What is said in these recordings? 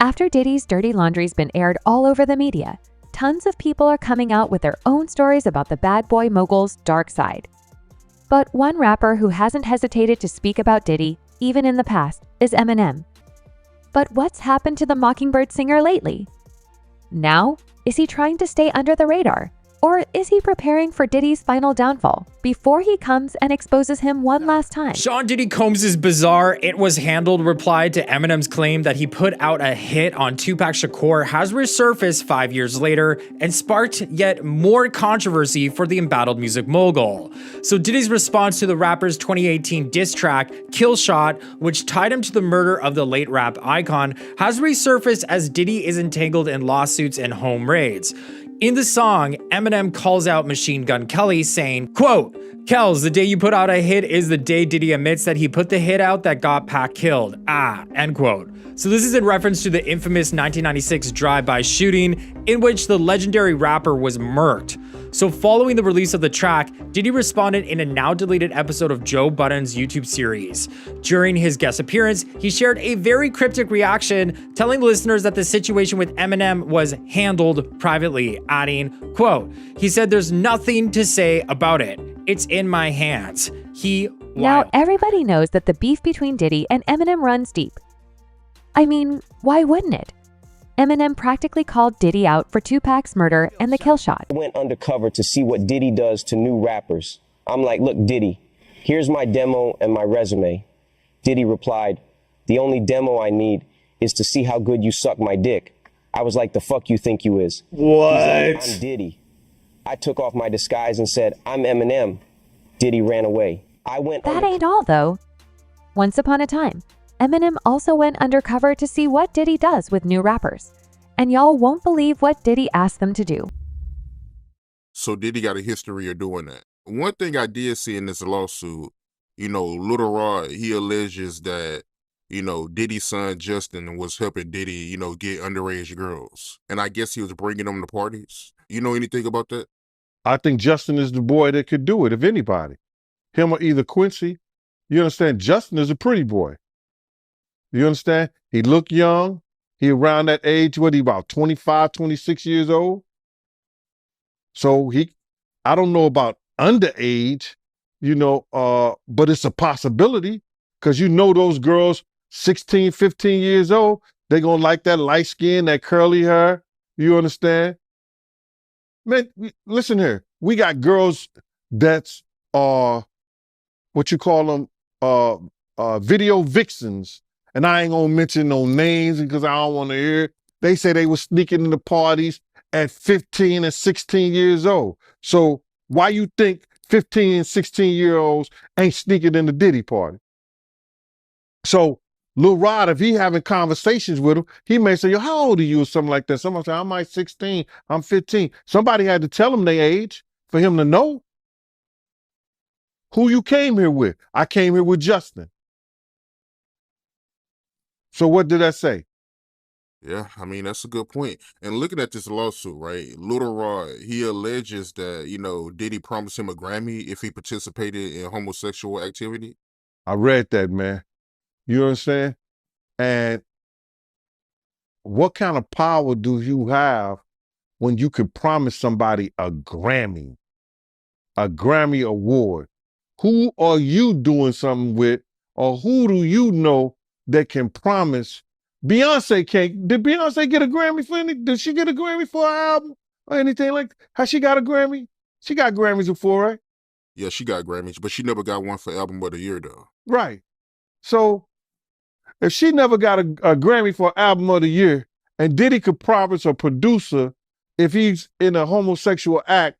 After Diddy's dirty laundry's been aired all over the media, tons of people are coming out with their own stories about the bad boy mogul's dark side. But one rapper who hasn't hesitated to speak about Diddy, even in the past, is Eminem. But what's happened to the Mockingbird singer lately? Now, is he trying to stay under the radar? Or is he preparing for Diddy's final downfall before he comes and exposes him one last time? Sean Diddy Combs' bizarre "it was handled" reply to Eminem's claim that he put out a hit on Tupac Shakur has resurfaced 5 years later and sparked yet more controversy for the embattled music mogul. So Diddy's response to the rapper's 2018 diss track, Kill Shot, which tied him to the murder of the late rap icon, has resurfaced as Diddy is entangled in lawsuits and home raids. In the song, Eminem calls out Machine Gun Kelly saying, quote, "Kells, the day you put out a hit is the day Diddy admits that he put the hit out that got Pac killed. End quote. So this is in reference to the infamous 1996 drive-by shooting in which the legendary rapper was murked. So following the release of the track, Diddy responded in a now-deleted episode of Joe Budden's YouTube series. During his guest appearance, he shared a very cryptic reaction, telling listeners that the situation with Eminem was handled privately, adding, quote, "He said there's nothing to say about it. It's in my hands. Now everybody knows that the beef between Diddy and Eminem runs deep. I mean, why wouldn't it? Eminem practically called Diddy out for Tupac's murder and the kill shot. I went undercover to see what Diddy does to new rappers. I'm like, look, Diddy, here's my demo and my resume. Diddy replied, the only demo I need is to see how good you suck my dick. I was like, the fuck you think you is? What? Like, I'm Diddy. I took off my disguise and said, I'm Eminem. Diddy ran away. That ain't all, though. Once upon a time, Eminem also went undercover to see what Diddy does with new rappers. And y'all won't believe what Diddy asked them to do. So Diddy got a history of doing that. One thing I did see in this lawsuit, Lil Rod, he alleges that, Diddy's son Justin was helping Diddy, get underage girls. And I guess he was bringing them to parties. You know anything about that? I think Justin is the boy that could do it, if anybody. Him or either Quincy. You understand? Justin is a pretty boy. You understand? He look young. He around that age, what he about 25, 26 years old? So I don't know about underage, but it's a possibility because those girls 16, 15 years old, they're going to like that light skin, that curly hair. You understand? Man, listen here. We got girls that's, what you call them, video vixens. And I ain't gonna mention no names because I don't want to hear. They say they were sneaking into parties at 15 and 16 years old. So why you think 15 and 16-year-olds ain't sneaking in the Diddy party? So Lil Rod, if he having conversations with him, he may say, yo, how old are you or something like that? Somebody say, I'm like 16, I'm 15. Somebody had to tell him their age for him to know. Who you came here with? I came here with Justin. So what did I say? Yeah, I mean, that's a good point. And looking at this lawsuit, right, Lil Rod, he alleges that, Diddy promised him a Grammy if he participated in homosexual activity. I read that, man. You understand? And what kind of power do you have when you can promise somebody a Grammy award? Who are you doing something with, or who do you know that can promise? Beyonce did Beyonce get a Grammy for anything? Did she get a Grammy for an album or anything like that? Has she got a Grammy? She got Grammys before, right? Yeah, she got Grammys, but she never got one for Album of the Year, though. Right. So if she never got a Grammy for Album of the Year, and Diddy could promise a producer, if he's in a homosexual act,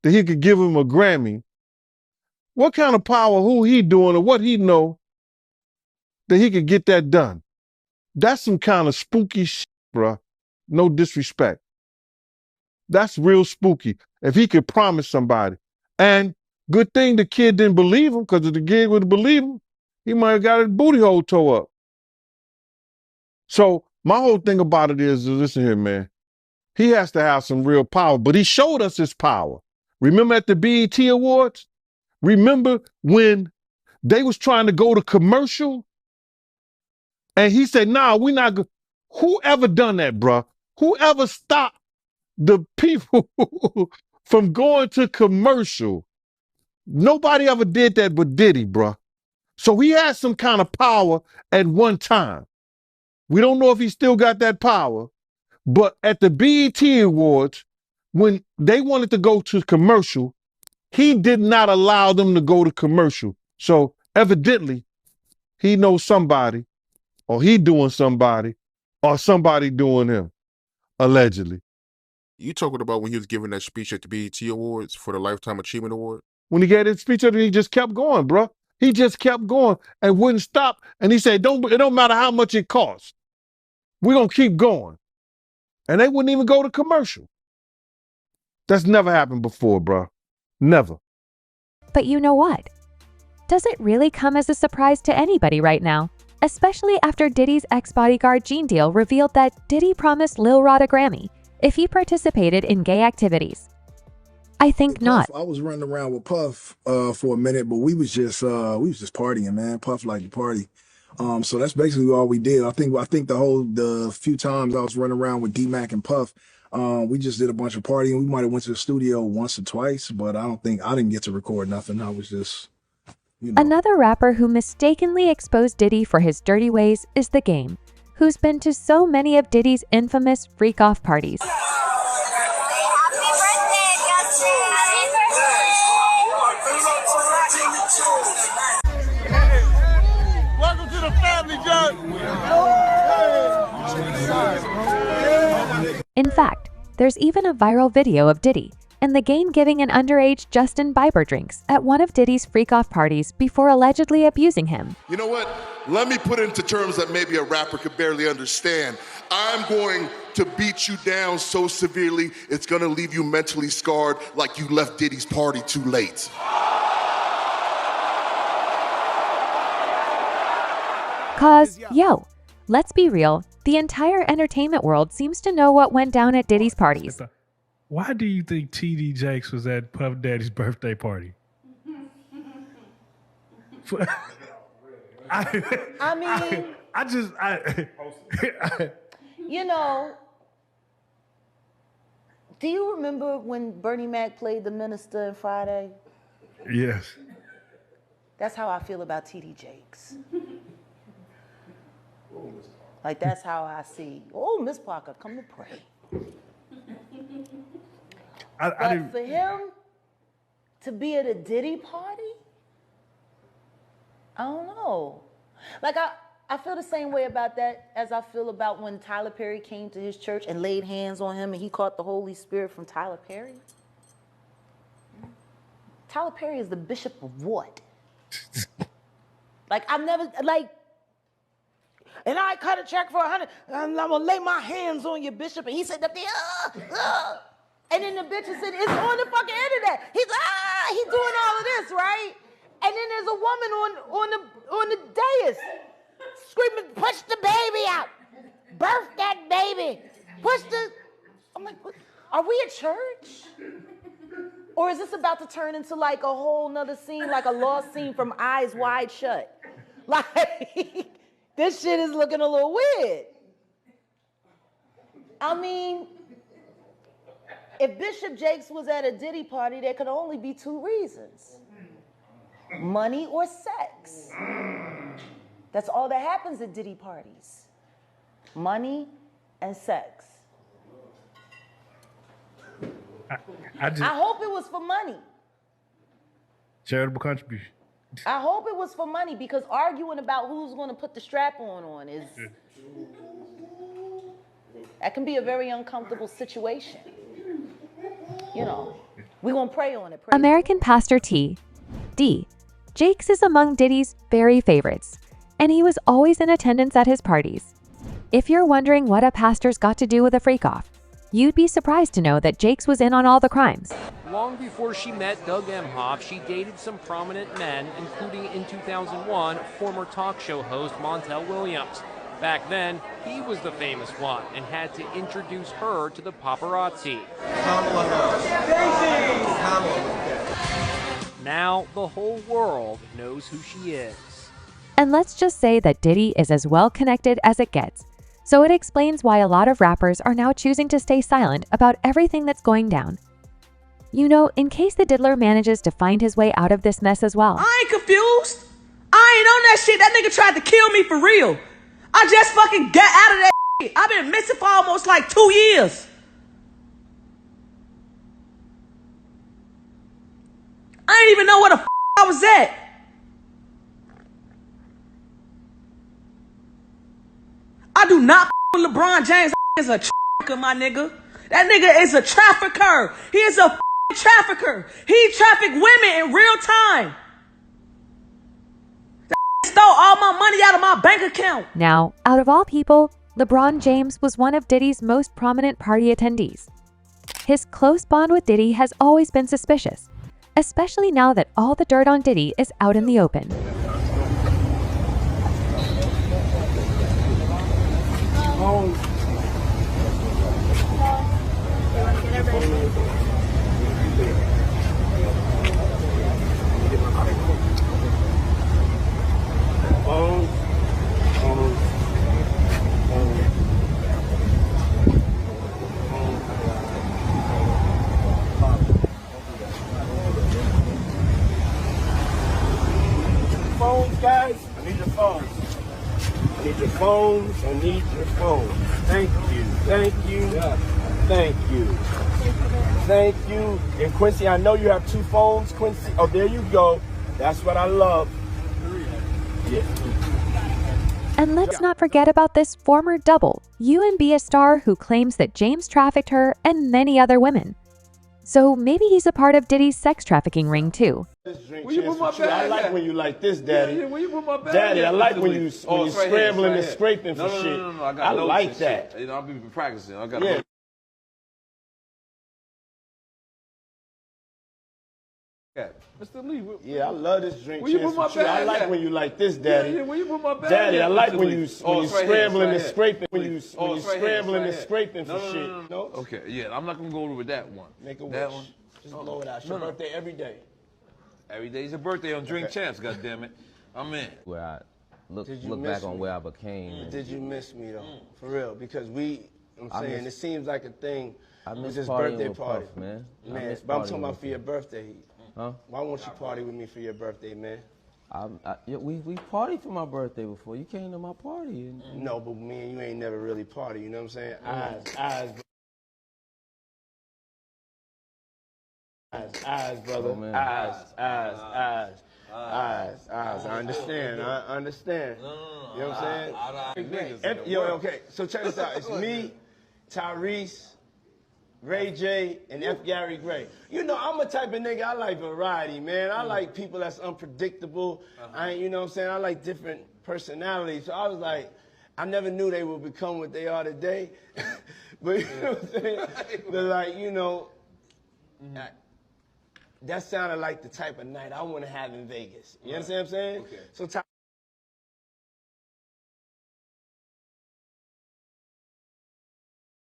that he could give him a Grammy, what kind of power, who he doing, or what he know that he could get that done? That's some kind of spooky shit, bruh. No disrespect. That's real spooky. If he could promise somebody. And good thing the kid didn't believe him, because if the kid would have believed him, he might have got his booty hole tore up. So my whole thing about it is, listen here, man. He has to have some real power, but he showed us his power. Remember at the BET Awards? Remember when they was trying to go to commercial? And he said, nah, we're not. Whoever done that, bruh? Whoever stopped the people from going to commercial? Nobody ever did that but Diddy, bruh. So he had some kind of power at one time. We don't know if he still got that power, but at the BET Awards, when they wanted to go to commercial, he did not allow them to go to commercial. So evidently, he knows somebody, or he doing somebody, or somebody doing him, allegedly. You talking about when he was giving that speech at the BET Awards for the Lifetime Achievement Award? When he gave his speech, he just kept going, bro. He just kept going and wouldn't stop. And he said, it don't matter how much it costs. We're going to keep going. And they wouldn't even go to commercial. That's never happened before, bro. Never. But you know what? Does it really come as a surprise to anybody right now? Especially after Diddy's ex-bodyguard Gene Deal revealed that Diddy promised Lil Rod a Grammy if he participated in gay activities. I think not. I was running around with Puff for a minute, but we was just partying, man. Puff liked to party. So that's basically all we did. I think the few times I was running around with D-Mac and Puff, we just did a bunch of partying. We might have went to the studio once or twice, but I didn't get to record nothing. I was just, Another rapper who mistakenly exposed Diddy for his dirty ways is The Game, who's been to so many of Diddy's infamous freak-off parties. Welcome to the family, John. In fact, there's even a viral video of Diddy and The Game giving an underage Justin Bieber drinks at one of Diddy's freak-off parties before allegedly abusing him. You know what? Let me put it into terms that maybe a rapper could barely understand. I'm going to beat you down so severely, it's gonna leave you mentally scarred like you left Diddy's party too late. Cause, yo, let's be real, the entire entertainment world seems to know what went down at Diddy's parties. Why do you think TD Jakes was at Puff Daddy's birthday party? Do you remember when Bernie Mac played the minister in Friday? Yes. That's how I feel about TD Jakes. Like, that's how I see. Oh, Miss Parker, come to pray. But for him to be at a Diddy party, I don't know. Like, I feel the same way about that as I feel about when Tyler Perry came to his church and laid hands on him and he caught the Holy Spirit from Tyler Perry. Tyler Perry is the bishop of what? Like, I've never, like, and I cut a check for 100, and I'm gonna lay my hands on you, bishop. And he said, and then the bishop said, it's on the fucking internet. He's doing all of this, right? And then there's a woman on the dais screaming, push the baby out, birth that baby, I'm like, are we at church? Or is this about to turn into like a whole nother scene, like a lost scene from Eyes Wide Shut? Like, this shit is looking a little weird. I mean, if Bishop Jakes was at a Diddy party, there could only be two reasons. Money or sex. That's all that happens at Diddy parties. Money and sex. I hope it was for money. Charitable contribution. I hope it was for money, because arguing about who's going to put the strap on is, that can be a very uncomfortable situation. You know, we're going to pray on it. American Pastor D. Jakes is among Diddy's very favorites, and he was always in attendance at his parties. If you're wondering what a pastor's got to do with a freak-off, you'd be surprised to know that Jakes was in on all the crimes. Long before she met Doug Emhoff, she dated some prominent men, including in 2001, former talk show host Montel Williams. Back then, he was the famous one and had to introduce her to the paparazzi. Now, the whole world knows who she is. And let's just say that Diddy is as well connected as it gets. So it explains why a lot of rappers are now choosing to stay silent about everything that's going down. You know, in case the diddler manages to find his way out of this mess as well. I ain't confused. I ain't on that shit. That nigga tried to kill me for real. I just fucking got out of that shit. I've been missing for almost like 2 years. I didn't even know where the f I was at. I do not f with LeBron James. That is a trafficker, my nigga. That nigga is a trafficker. He is a trafficker. He trafficked women in real time. That stole all my money out of my bank account. Now, out of all people, LeBron James was one of Diddy's most prominent party attendees. His close bond with Diddy has always been suspicious, especially now that all the dirt on Diddy is out in the open. Phones, guys. I need your phones. I need your phones. I need your phones. Thank you. Thank you. Thank you. Thank you. And Quincy, I know you have 2 phones, Quincy. Oh, there you go. That's what I love. Yeah. And let's not forget about this former double, UNB star who claims that James trafficked her and many other women. So maybe he's a part of Diddy's sex trafficking ring too. I like when you like this, Daddy. Yeah, you put my bag Daddy, in. I like when you scrambling and scraping for shit. No, I got I like that. Shit. You know, I'll be practicing. I got yeah. Mr. Lee. Yeah, I love this drink. Where you put my bag I like when you like this, Daddy. Yeah, where you put my bag Daddy, I like Mr. when Lee. you scrambling and scraping. When you scrambling and right scraping for shit. No. Okay, yeah, I'm not gonna go over with that one. Make a that wish. one. Just blow it out. It's your birthday every day. Every day's your birthday on Drink Champs, goddammit. I'm in. Where I look back on where I became. Did you miss me though? For real, because I'm saying it seems like a thing. I with miss this partying birthday with party, Puff, man. Man, but I'm talking about for your birthday. Huh? Why won't you party with me for your birthday, man? We partied for my birthday before. You came to my party. No, but me and you ain't never really party. You know what I'm saying? Eyes, brother. Oh, man. Eyes. I understand. You know what I'm saying? Okay. So check this out. It's me, Tyrese, Ray J, and F. Gary Gray. You know, I'm a type of nigga, I like variety, man. I like people that's unpredictable. You know what I'm saying? I like different personalities. So I was like, I never knew they would become what they are today. But you know what I'm saying? But like, you know, that sounded like the type of night I want to have in Vegas. You understand what I'm saying? Okay.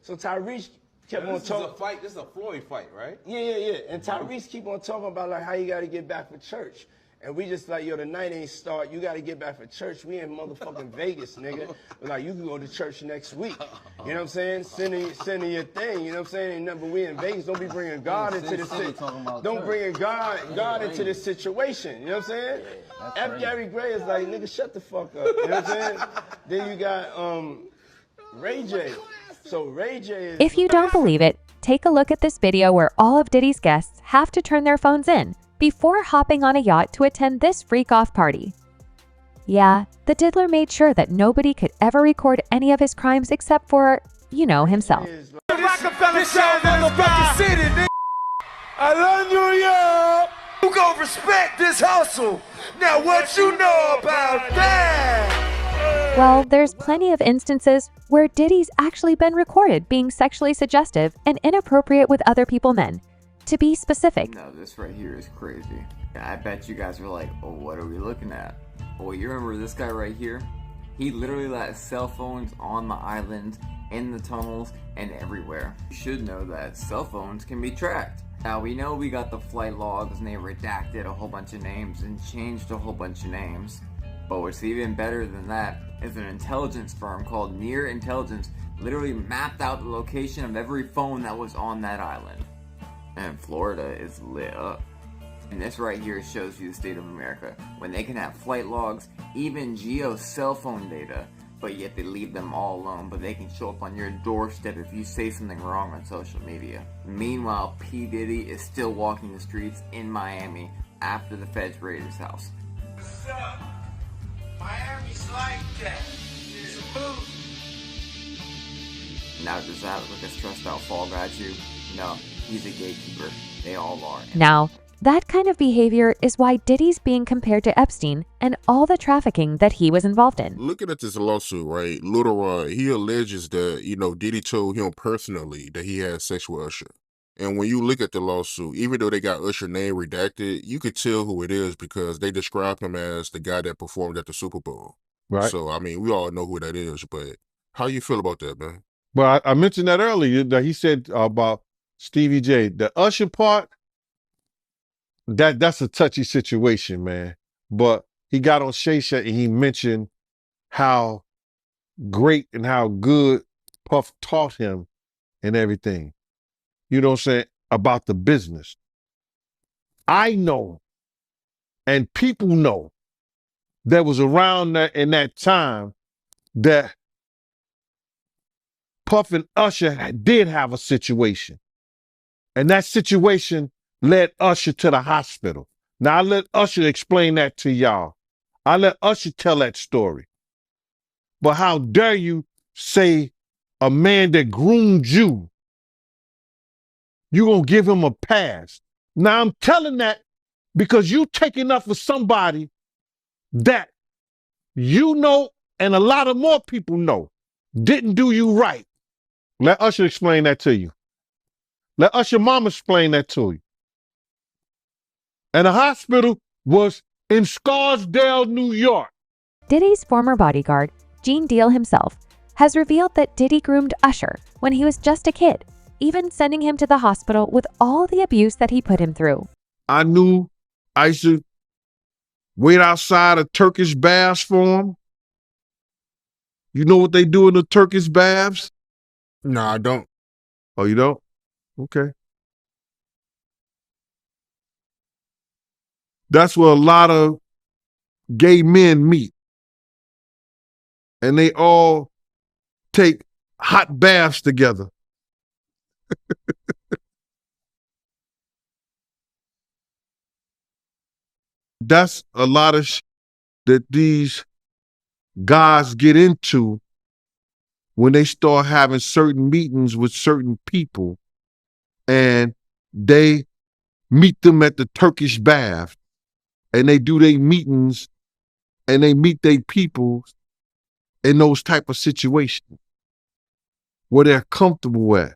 So Tyrese kept on talking. This is a Floyd fight, right? Yeah. And Tyrese keep on talking about like how you got to get back for church. And we just like, yo, the night ain't start. You got to get back for church. We in motherfucking Vegas, nigga. But like, you can go to church next week. You know what I'm saying? Sending your thing. You know what I'm saying? Ain't nothing but we in Vegas. Don't be bringing God into this situation. Don't bring God into this situation. You know what I'm saying? F. Gary Gray is like, nigga, shut the fuck up. You know what I'm saying? Then you got Ray J. So Ray J is... If you don't believe it, take a look at this video where all of Diddy's guests have to turn their phones in before hopping on a yacht to attend this freak-off party. Yeah, the diddler made sure that nobody could ever record any of his crimes except for, you know, himself. This motherfucking city, nigga. I love New York. You gon' respect this hustle. Now what you know about that? Well, there's plenty of instances where Diddy's actually been recorded being sexually suggestive and inappropriate with other people men. To be specific. No, this right here is crazy. I bet you guys were like, oh, what are we looking at? Oh, you remember this guy right here? He literally let cell phones on the island, in the tunnels, and everywhere. You should know that cell phones can be tracked. Now, we know we got the flight logs and they redacted a whole bunch of names and changed a whole bunch of names. But what's even better than that is an intelligence firm called Near Intelligence literally mapped out the location of every phone that was on that island. And Florida is lit up. And this right here shows you the state of America, when they can have flight logs, even geo cell phone data, but yet they leave them all alone, but they can show up on your doorstep if you say something wrong on social media. Meanwhile, PDiddy is still walking the streets in Miami after the feds raided his house. What's up? Miami's like that. It's a move. Now does that look like a stressed out fall guy to you? No, he's a gatekeeper. They all are. Now, that kind of behavior is why Diddy's being compared to Epstein and all the trafficking that he was involved in. Looking at this lawsuit, right, Lil Rod, he alleges that, Diddy told him personally that he had sex with Usher. And when you look at the lawsuit, even though they got Usher's name redacted, you could tell who it is because they describe him as the guy that performed at the Super Bowl. Right. So, we all know who that is, but how you feel about that, man? Well, I mentioned that earlier, that he said about Stevie J. The Usher part, that's a touchy situation, man. But he got on Shay Shay and he mentioned how great and how good Puff taught him and everything. You know what I'm saying? About the business. I know, and people know, that was around that in that time that Puff and Usher did have a situation. And that situation led Usher to the hospital. Now, I let Usher explain that to y'all. I let Usher tell that story. But how dare you say a man that groomed you, you gonna give him a pass? Now, I'm telling that because you taking up for somebody that you know and a lot of more people know didn't do you right. Let Usher explain that to you. Let Usher mama explain that to you. And the hospital was in Scarsdale, New York. Diddy's former bodyguard, Gene Deal himself, has revealed that Diddy groomed Usher when he was just a kid, even sending him to the hospital with all the abuse that he put him through. I knew I used to wait outside of Turkish baths for him. You know what they do in the Turkish baths? No, I don't. Oh, you don't? Okay. That's where a lot of gay men meet. And they all take hot baths together. That's a lot of that these guys get into when they start having certain meetings with certain people and they meet them at the Turkish bath and they do their meetings and they meet their people in those type of situations where they're comfortable at.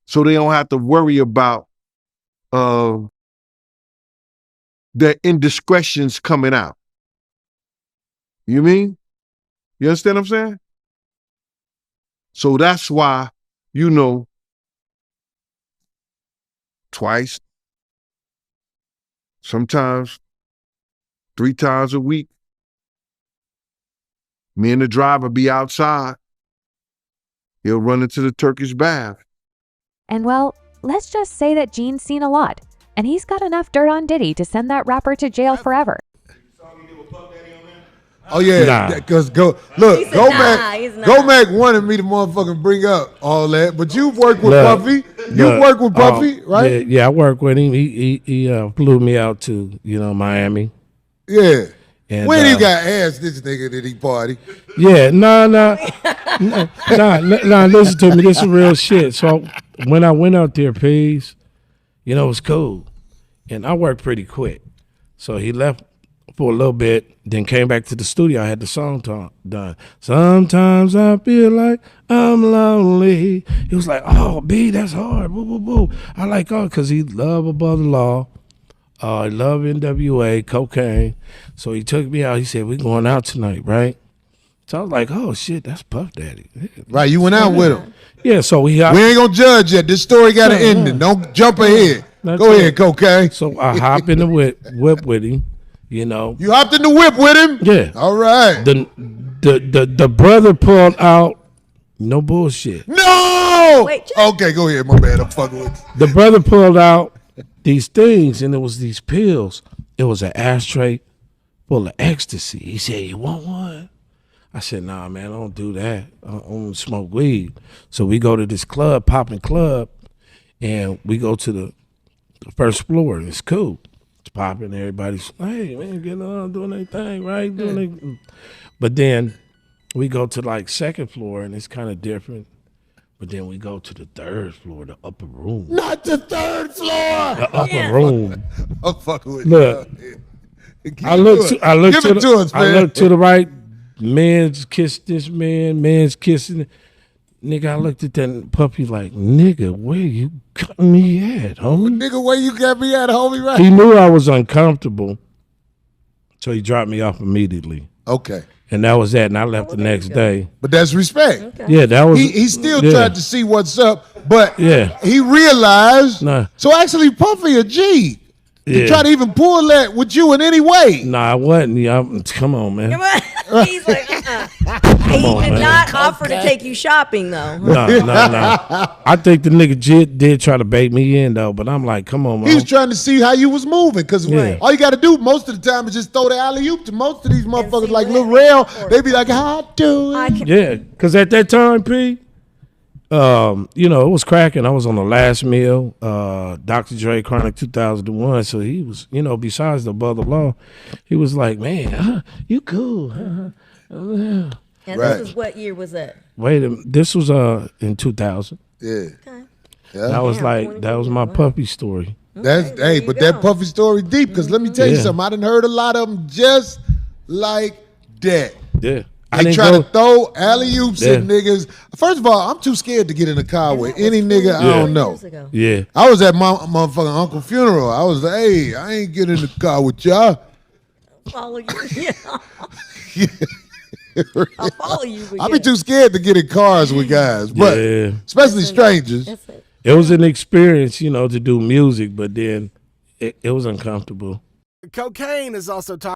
So they don't have to worry about their indiscretions coming out. You mean? You understand what I'm saying? So that's why, twice, sometimes 3 times a week, me and the driver be outside. He'll run into the Turkish bath. And well, let's just say that Gene's seen a lot, and he's got enough dirt on Diddy to send that rapper to jail forever. Oh yeah, because go Mac wanted me to motherfucking bring up all that, but you work with Puffy. You work with Puffy, right? Yeah, I work with him. He flew me out to Miami. Yeah. And, when you got asked this nigga did he party? Yeah, nah. Listen to me. This is real shit. So when I went out there, Peas, it was cool, and I worked pretty quick. So he left for a little bit, then came back to the studio. I had the song done. Sometimes I feel like I'm lonely. He was like, "Oh, B, that's hard." Woo, woo, woo. I like, because he love Above the Law. I love NWA, cocaine. So he took me out. He said, "We're going out tonight, right?" So I was like, "Oh shit, that's Puff Daddy." Right, you went out with him. Yeah, so we ain't gonna judge yet. This story got an ending. Don't jump ahead. Go ahead, cocaine. So I hop in the whip with him, You know. You hopped in the whip with him? Yeah. All right. The brother pulled out, no bullshit. No! Wait, okay, go ahead, my bad. I'm fucking with you. The brother pulled out these things, and it was these pills. It was an ashtray full of ecstasy. He said, "You want one?" I said, "Nah, man, I don't do that. I don't smoke weed." So we go to this club, popping club, and we go to the first floor. It's cool. It's popping. Everybody's, hey, man, getting on, doing their thing, right? But then we go to like second floor, and it's kind of different. But then we go to the third floor, the upper room. Not the third floor. The upper room. I'm fucking with Look, you. I look to the right. Man's kissed this man. Man's kissing. Nigga, I looked at that puppy like, nigga, where you got me at, homie? Nigga, where you got me at, homie? Right. He knew I was uncomfortable, so he dropped me off immediately. Okay. And that was that, and I left the next day. But that's respect. Okay. Yeah, that was. He still tried to see what's up, but Yeah. he realized. Nah. So actually, Puffy a G. He Yeah. tried to even pull that with you in any way. Nah, I wasn't. Yeah, come on, man. Come on. He's like, He on, did man. not offer to take you shopping, though. No. I think the nigga did try to bait me in, though, but I'm like, come on, man. He was trying to see how you was moving, because Yeah. all you got to do most of the time is just throw the alley-oop to most of these motherfuckers like Lil Rel. They be like, how I do it? Yeah, because at that time, P, you know, it was cracking. I was on the last meal, Dr. Dre Chronic 2001. So he was, you know, besides the Above the Law, he was like, man, you cool. And this is what year was that? Wait a minute. This was in 2000. Yeah. Okay. Yeah. That was that was my puppy story. That's but that Puffy story deep, because let me tell you something. I done heard a lot of them just like that. Yeah. They try to throw alley-oops at niggas. First of all, I'm too scared to get in the car with any nigga I don't know. Yeah. I was at my motherfucking uncle funeral. I was like, hey, I ain't getting in the car with y'all. Follow you. Yeah. I'll follow you. I be too scared to get in cars with guys, but especially strangers. It was an experience, you know, to do music, but then it was uncomfortable. Cocaine is also